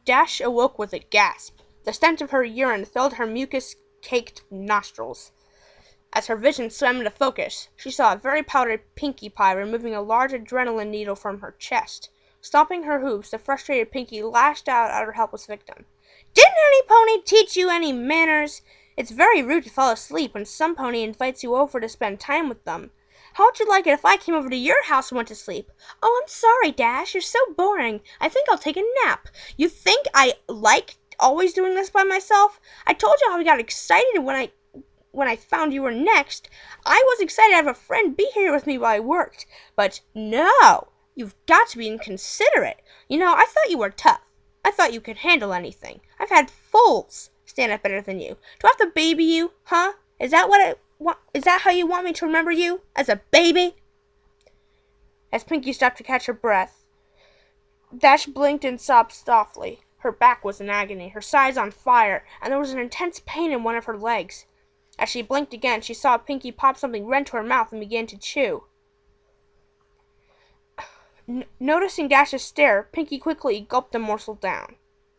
Dash awoke with a gasp. The stench of her urine filled her mucus-caked nostrils. As her vision swam into focus, she saw a very powdered Pinkie Pie removing a large adrenaline needle from her chest. Stomping her hooves, the frustrated Pinkie lashed out at her helpless victim. "Didn't any pony teach you any manners? It's very rude to fall asleep when some pony invites you over to spend time with them. How would you like it if I came over to your house and went to sleep?" "Oh, I'm sorry, Dash. You're so boring. I think I'll take a nap." "You think I like always doing this by myself? I told you how I got excited when I found you were next. I was excited to have a friend be here with me while I worked. But no, you've got to be inconsiderate. You know, I thought you were tough. I thought you could handle anything. I've had foals stand up better than you. Do I have to baby you, huh? Is that how you want me to remember you? As a baby?" As Pinkie stopped to catch her breath, Dash blinked and sobbed softly. Her back was in agony, her sides on fire, and there was an intense pain in one of her legs. As she blinked again, she saw Pinkie pop something red to her mouth and begin to chew. Noticing Dash's stare, Pinkie quickly gulped the morsel down.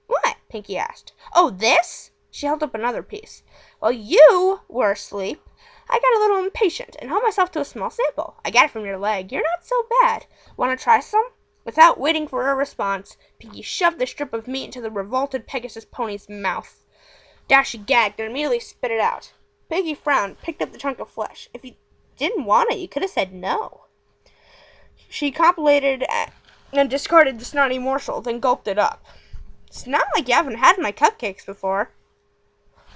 "What?" Pinkie asked. "Oh, this?" She held up another piece. "While you were asleep, I got a little impatient and helped myself to a small sample. I got it from your leg. You're not so bad. Want to try some?" Without waiting for a response, Pinkie shoved the strip of meat into the revolted Pegasus pony's mouth. Dash gagged and immediately spit it out. Pinkie frowned, picked up the chunk of flesh. "If you didn't want it, you could have said no." She compilated and discarded the snotty morsel, then gulped it up. "It's not like you haven't had my cupcakes before."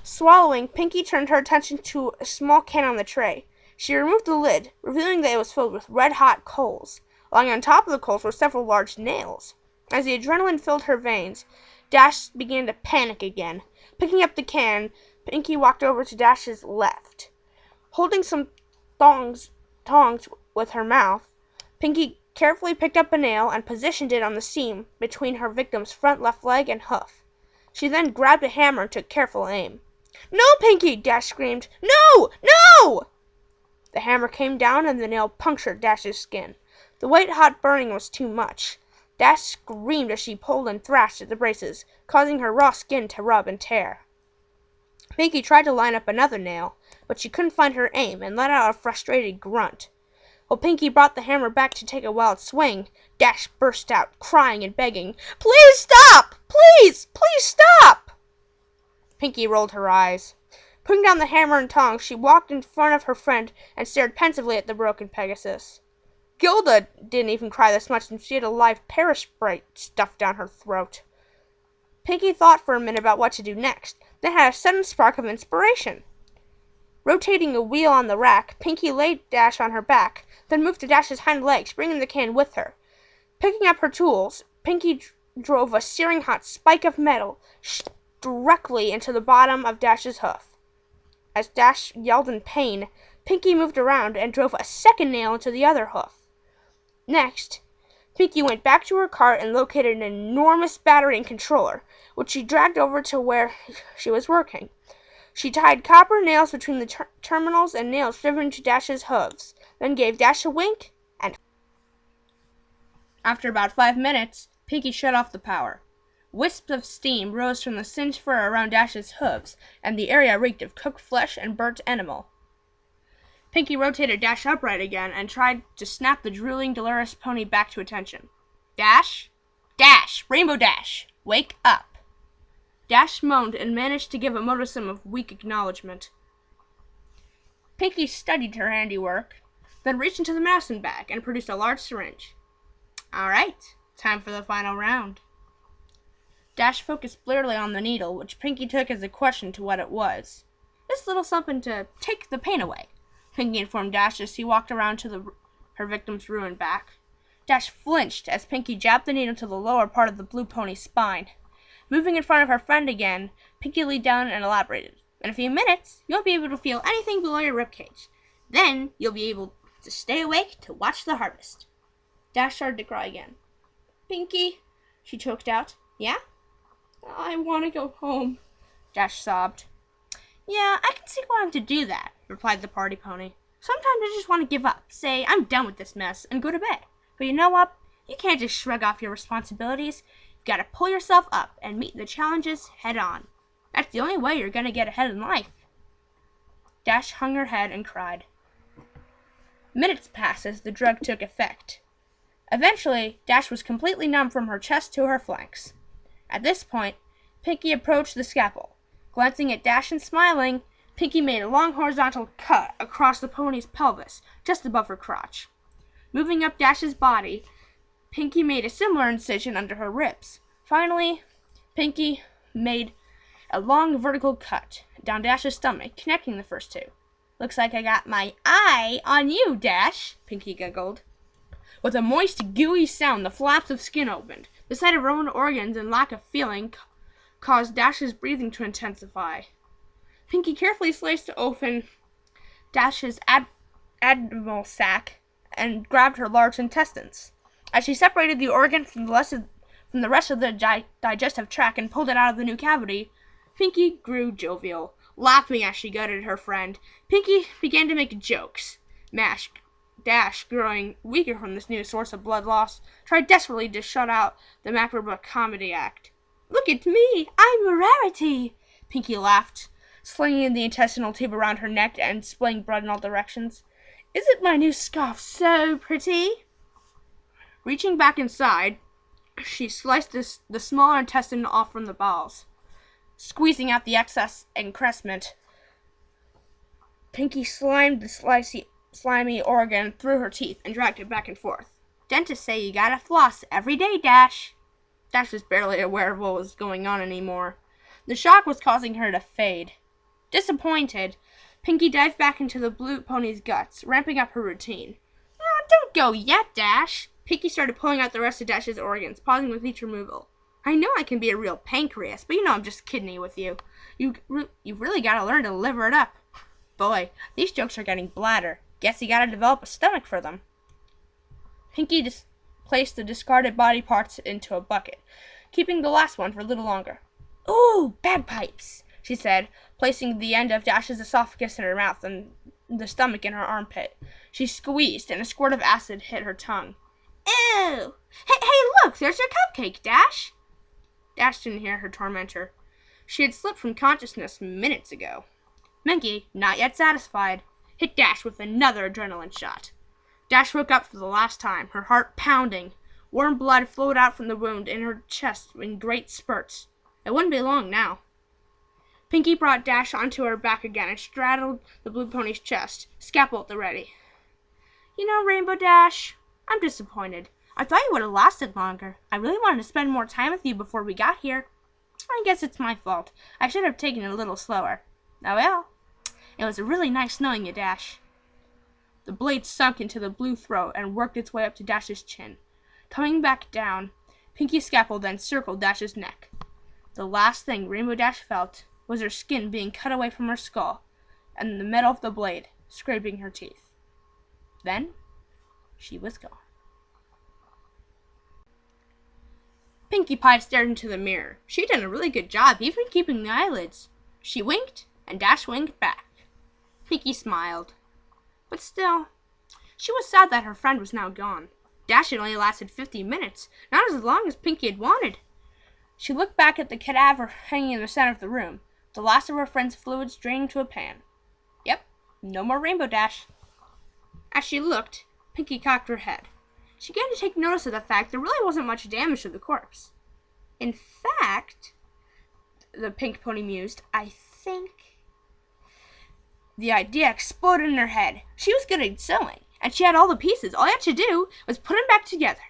Swallowing, Pinkie turned her attention to a small can on the tray. She removed the lid, revealing that it was filled with red-hot coals. Lying on top of the coals were several large nails. As the adrenaline filled her veins, Dash began to panic again. Picking up the can, Pinkie walked over to Dash's left. Holding some tongs with her mouth, Pinkie carefully picked up a nail and positioned it on the seam between her victim's front left leg and hoof. She then grabbed a hammer and took careful aim. "No, Pinkie!" Dash screamed. "No! No!" The hammer came down and the nail punctured Dash's skin. The white-hot burning was too much. Dash screamed as she pulled and thrashed at the braces, causing her raw skin to rub and tear. Pinkie tried to line up another nail, but she couldn't find her aim and let out a frustrated grunt. While Pinkie brought the hammer back to take a wild swing, Dash burst out, crying and begging, "Please stop! Please! Please stop!" Pinkie rolled her eyes. Putting down the hammer and tongs, she walked in front of her friend and stared pensively at the broken Pegasus. Gilda didn't even cry this much, and she had a live Paris sprite stuffed down her throat. Pinkie thought for a minute about what to do next, then had a sudden spark of inspiration. Rotating a wheel on the rack, Pinkie laid Dash on her back, then moved to Dash's hind legs, bringing the can with her. Picking up her tools, Pinkie drove a searing hot spike of metal directly into the bottom of Dash's hoof. As Dash yelled in pain, Pinkie moved around and drove a second nail into the other hoof. Next, Pinkie went back to her cart and located an enormous battery and controller, which she dragged over to where she was working. She tied copper nails between the terminals and nails driven into Dash's hooves, then gave Dash a wink, and after about 5 minutes, Pinkie shut off the power. Wisps of steam rose from the singed fur around Dash's hooves, and the area reeked of cooked flesh and burnt animal. Pinkie rotated Dash upright again and tried to snap the drooling, delirious pony back to attention. "Dash! Dash! Rainbow Dash! Wake up!" Dash moaned and managed to give a modicum of weak acknowledgement. Pinkie studied her handiwork, then reached into the medicine bag and produced a large syringe. "All right, time for the final round." Dash focused blurrily on the needle, which Pinkie took as a question to what it was. "This little something to take the pain away," Pinkie informed Dash as he walked around to her victim's ruined back. Dash flinched as Pinkie jabbed the needle to the lower part of the blue pony's spine. Moving in front of her friend again, Pinkie leaned down and elaborated. "In a few minutes, you won't be able to feel anything below your ribcage. Then you'll be able to stay awake to watch the harvest." Dash started to cry again. "Pinkie," she choked out. "Yeah?" "I want to go home," Dash sobbed. "Yeah, I can see wanting to do that," replied the party pony. "Sometimes I just want to give up, say I'm done with this mess, and go to bed. But you know what? You can't just shrug off your responsibilities. You gotta pull yourself up and meet the challenges head on. That's the only way you're gonna get ahead in life. Dash hung her head and cried. Minutes passed as the drug took effect. Eventually, Dash was completely numb from her chest to her flanks. At this point, Pinkie approached the scalpel. Glancing at Dash and smiling, Pinkie made a long horizontal cut across the pony's pelvis, just above her crotch. Moving up Dash's body, Pinkie made a similar incision under her ribs. Finally, Pinkie made a long vertical cut down Dash's stomach, connecting the first two. Looks like I got my eye on you, Dash, Pinkie giggled. With a moist, gooey sound, the flaps of skin opened. The sight of her own organs and lack of feeling caused Dash's breathing to intensify. Pinkie carefully sliced open Dash's abdominal sac and grabbed her large intestines. As she separated the organ from the rest of the digestive tract and pulled it out of the new cavity, Pinkie grew jovial. Laughing as she gutted her friend, Pinkie began to make jokes. Dash, growing weaker from this new source of blood loss, tried desperately to shut out the macabre comedy act. "Look at me! I'm a rarity!" Pinkie laughed, slinging the intestinal tube around her neck and spilling blood in all directions. "Isn't my new scarf so pretty?" Reaching back inside, she sliced the smaller intestine off from the bowels. Squeezing out the excess excrement, Pinkie slimed the slimy organ through her teeth and dragged it back and forth. "Dentists say you gotta floss every day, Dash." Dash was barely aware of what was going on anymore. The shock was causing her to fade. Disappointed, Pinkie dived back into the blue pony's guts, ramping up her routine. "Don't go yet, Dash." Pinkie started pulling out the rest of Dash's organs, pausing with each removal. "I know I can be a real pancreas, but you know I'm just kidding with you. You've really got to learn to liver it up. Boy, these jokes are getting bladder. Guess you got to develop a stomach for them." Pinkie placed the discarded body parts into a bucket, keeping the last one for a little longer. "Ooh, bagpipes," she said, placing the end of Dash's esophagus in her mouth and the stomach in her armpit. She squeezed, and a squirt of acid hit her tongue. "Ew! Hey, look, there's your cupcake, Dash." Dash didn't hear her tormentor. She had slipped from consciousness minutes ago. Pinkie, not yet satisfied, hit Dash with another adrenaline shot. Dash woke up for the last time, her heart pounding. Warm blood flowed out from the wound in her chest in great spurts. It wouldn't be long now. Pinkie brought Dash onto her back again and straddled the blue pony's chest, scalpel at the ready. "You know, Rainbow Dash, I'm disappointed. I thought you would have lasted longer. I really wanted to spend more time with you before we got here. I guess it's my fault. I should have taken it a little slower. Oh well. It was really nice knowing you, Dash." The blade sunk into the blue throat and worked its way up to Dash's chin. Coming back down, Pinkie's scalpel then circled Dash's neck. The last thing Rainbow Dash felt was her skin being cut away from her skull, and the metal of the blade scraping her teeth. Then, she was gone. Pinkie Pie stared into the mirror. She'd done a really good job, even keeping the eyelids. She winked, and Dash winked back. Pinkie smiled. But still, she was sad that her friend was now gone. Dash had only lasted 50 minutes, not as long as Pinkie had wanted. She looked back at the cadaver hanging in the center of the room, the last of her friend's fluids draining to a pan. Yep, no more Rainbow Dash. As she looked, Pinkie cocked her head. She began to take notice of the fact there really wasn't much damage to the corpse. "In fact," the pink pony mused, "I think—" The idea exploded in her head. She was good at sewing, and she had all the pieces. All you had to do was put them back together.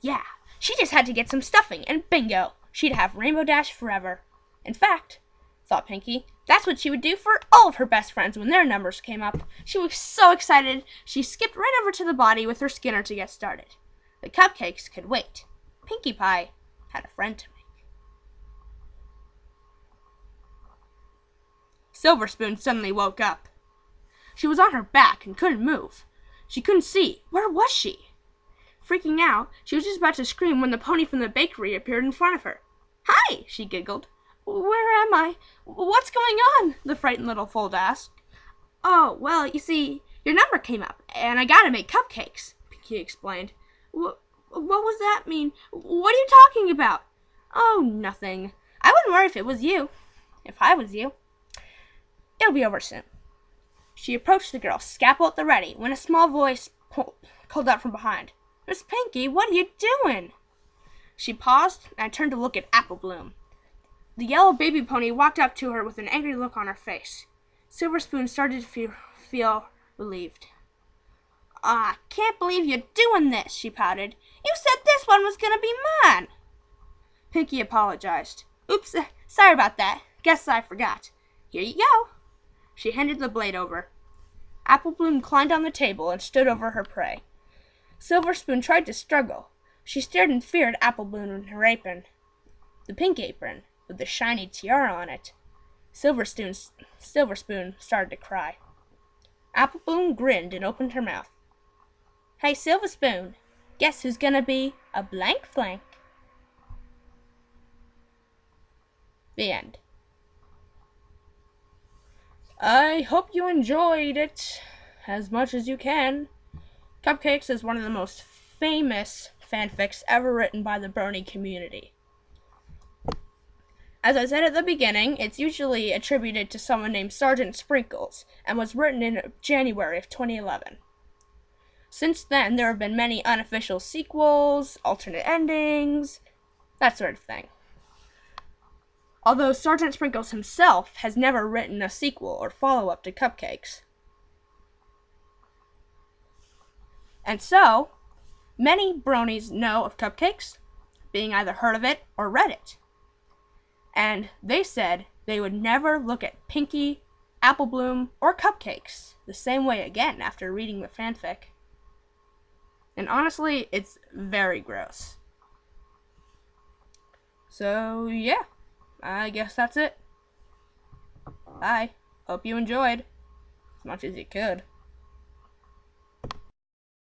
Yeah, she just had to get some stuffing, and bingo, she'd have Rainbow Dash forever. In fact, thought Pinkie, that's what she would do for all of her best friends when their numbers came up. She was so excited, she skipped right over to the body with her Skinner to get started. The cupcakes could wait. Pinkie Pie had a friend to make. Silver Spoon suddenly woke up. She was on her back and couldn't move. She couldn't see. Where was she? Freaking out, she was just about to scream when the pony from the bakery appeared in front of her. "Hi!" she giggled. "Where am I? What's going on?" the frightened little foal asked. "Oh, well, you see, your number came up, and I gotta make cupcakes," Pinkie explained. What was that mean? What are you talking about? Oh, nothing. I wouldn't worry if it was you. If I was you. It'll be over soon. She approached the girl, scalpel at the ready, when a small voice called out from behind. Miss Pinkie, what are you doing? She paused and turned to look at Apple Bloom. The yellow baby pony walked up to her with an angry look on her face. Silver Spoon started to feel relieved. I can't believe you're doing this, she pouted. You said this one was going to be mine. Pinkie apologized. Oops, sorry about that. Guess I forgot. Here you go. She handed the blade over. Apple Bloom climbed on the table and stood over her prey. Silver Spoon tried to struggle. She stared in fear at Apple Bloom in her apron. The pink apron, with the shiny tiara on it. Silver Spoon started to cry. Apple Bloom grinned and opened her mouth. Hey, Silver Spoon, guess who's gonna be a blank flank? The end. I hope you enjoyed it as much as you can. Cupcakes is one of the most famous fanfics ever written by the brony community. As I said at the beginning, it's usually attributed to someone named Sergeant Sprinkles and was written in January of 2011. Since then, there have been many unofficial sequels, alternate endings, that sort of thing. Although Sergeant Sprinkles himself has never written a sequel or follow-up to Cupcakes. And so, many bronies know of Cupcakes, being either heard of it or read it. And they said they would never look at Pinkie, Apple Bloom, or Cupcakes the same way again after reading the fanfic. And honestly, it's very gross. So, yeah. I guess that's it. Bye. Hope you enjoyed. As much as you could.